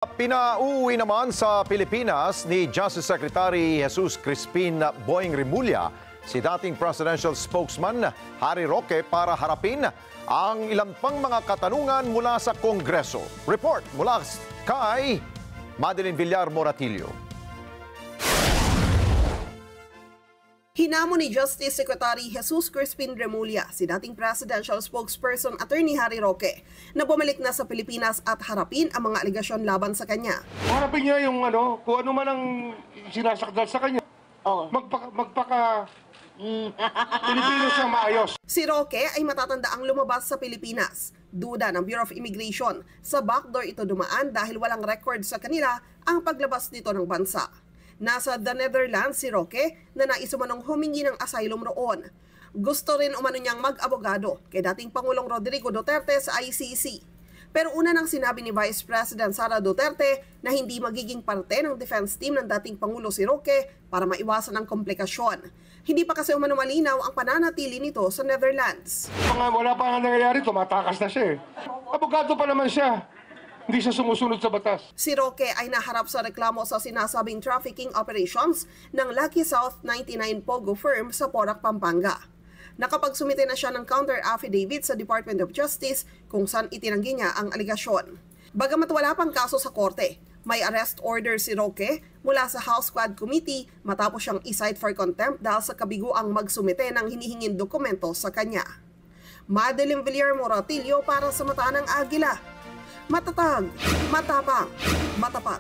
Pinauwi naman sa Pilipinas ni Justice Secretary Jesus Crispin Boying Remulla si dating presidential spokesman Harry Roque para harapin ang ilang pang mga katanungan mula sa Kongreso. Report mula kay Madeline Villar Moratillo. Hinamon ni Justice Secretary Jesus Crispin Remulla si dating presidential spokesperson Attorney Harry Roque na bumalik na sa Pilipinas at harapin ang mga aligasyon laban sa kanya. Harapin niya yung kung ano man ang sinasakdal sa kanya. Magpaka Pilipino siya maayos. Si Roque ay matatanda ang lumabas sa Pilipinas. Duda ng Bureau of Immigration, sa backdoor ito dumaan dahil walang record sa kanila ang paglabas nito ng bansa. Nasa The Netherlands si Roque na nais umanong humingi ng asylum roon. Gusto rin umano niyang mag-abogado kay dating Pangulong Rodrigo Duterte sa ICC. Pero una nang sinabi ni Vice President Sara Duterte na hindi magiging parte ng defense team ng dating Pangulo si Roque para maiwasan ang komplikasyon. Hindi pa kasi umano malinaw ang pananatili nito sa Netherlands. Wala pa nga nangyayari, tumatakas na siya. Abogado pa naman siya. Hindi siya sumusunod sa batas. Si Roque ay naharap sa reklamo sa sinasabing trafficking operations ng Lucky South 99 Pogo firm sa Porac, Pampanga. Nakapagsumite na siya ng counter-affidavit sa Department of Justice kung saan itinanggi niya ang aligasyon. Bagamat wala pang kaso sa korte, may arrest order si Roque mula sa House Quad Committee matapos siyang i-cite for contempt dahil sa kabiguang magsumite ng hinihinging dokumento sa kanya. Madeline Villar Moratillo para sa Mata ng Agila. Matatag, matapang, matapat.